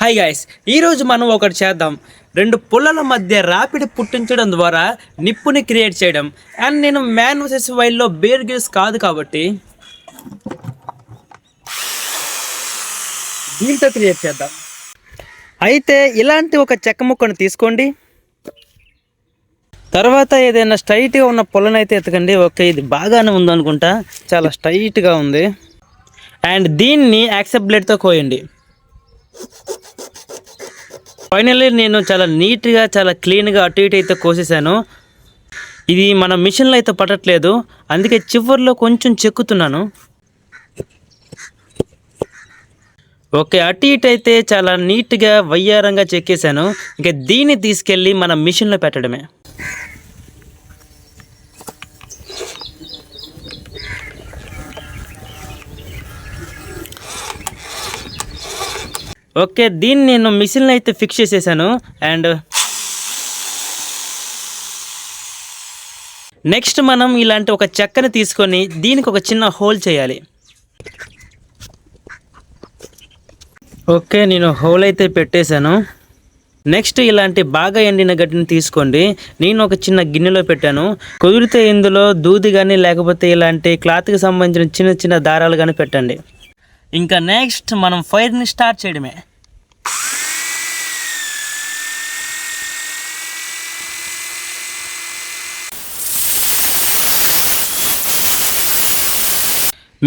Hi guys, ఈరోజు మనం ఒకటి చేద్దాం. రెండు పుల్లల మధ్య ర్యాపిడ్ పుట్టించడం ద్వారా నిప్పుని క్రియేట్ చేయడం. అండ్ నేను మ్యాన్ వర్సెస్ వైల్డ్లో బేర్ గ్రిల్స్ కాదు కాబట్టి దీంతో క్రియేట్ చేద్దాం. అయితే ఇలాంటి ఒక చెక్క ముక్కను తీసుకోండి. తర్వాత ఏదైనా స్ట్రైట్గా ఉన్న పుల్లనైతే ఎత్తకండి. ఓకే, ఇది బాగానే ఉందనుకుంటా, చాలా స్ట్రైట్గా ఉంది. అండ్ దీన్ని యాక్సెప్ట్ బ్లేడ్తో కోయండి. ఫైనల్లీ నేను చాలా నీట్గా, చాలా క్లీన్గా అటు ఇటు అయితే కోసేసాను. ఇది మన మిషన్లో అయితే పట్టట్లేదు, అందుకే చివర్లో కొంచెం చెక్కుతున్నాను. ఓకే, అటు ఇటు అయితే చాలా నీట్గా వయ్యారంగా చెక్కేశాను. ఇంకా దీన్ని తీసుకెళ్ళి మన మిషన్లో పెట్టడమే. ఓకే, దీన్ని నేను మిషన్లో అయితే ఫిక్స్ చేసేసాను. అండ్ నెక్స్ట్ మనం ఇలాంటి ఒక చెక్కని తీసుకొని దీనికి ఒక చిన్న హోల్ చేయాలి. ఓకే, నేను హోల్ అయితే పెట్టేశాను. నెక్స్ట్ ఇలాంటి బాగా ఎండిన గడ్డిని తీసుకోండి. నేను ఒక చిన్న గిన్నెలో పెట్టాను. కుదిరితే ఇందులో దూది కానీ లేకపోతే ఇలాంటి క్లాత్కి సంబంధించిన చిన్న చిన్న దారాలు కానీ పెట్టండి. ఇంకా నెక్స్ట్ మనం ఫైర్ని స్టార్ట్ చేయడమే.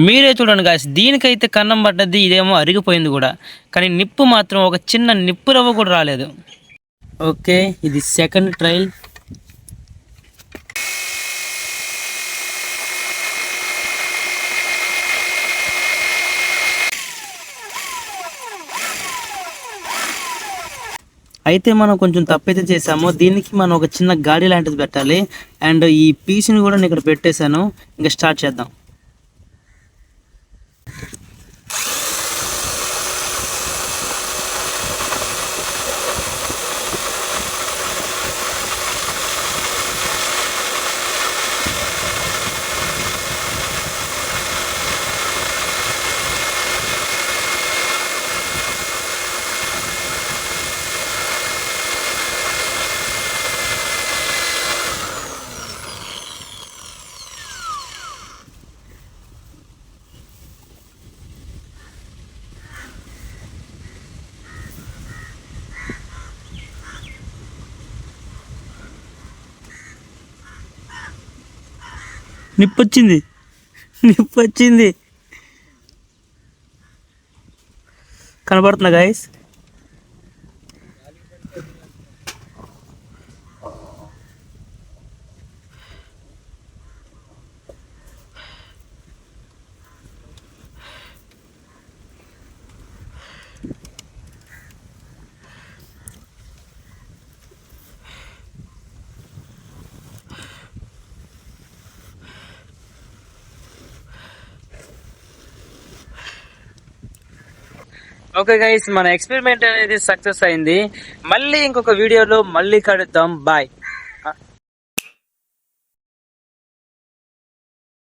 మీరే చూడండి గాయ్స్, దీనికైతే కన్నం పడ్డది, ఇదేమో అరిగిపోయింది కూడా. కానీ నిప్పు మాత్రం ఒక చిన్న నిప్పు రవ్వ కూడా రాలేదు. ఓకే, ఇది సెకండ్ ట్రయల్. అయితే మనం కొంచెం తప్పైతే చేసాము. దీనికి మనం ఒక చిన్న గాడి లాంటిది పెట్టాలి. అండ్ ఈ పీస్ని కూడా నేను ఇక్కడ పెట్టేశాను. ఇంకా స్టార్ట్ చేద్దాం. నిప్పు వచ్చింది కనబడుతుందా గాయస్? ఓకే గైస్, మన ఎక్స్పెరిమెంట్ అనేది సక్సెస్ అయింది. మళ్ళీ ఇంకొక వీడియోలో మళ్ళీ కలుద్దాం. బాయ్.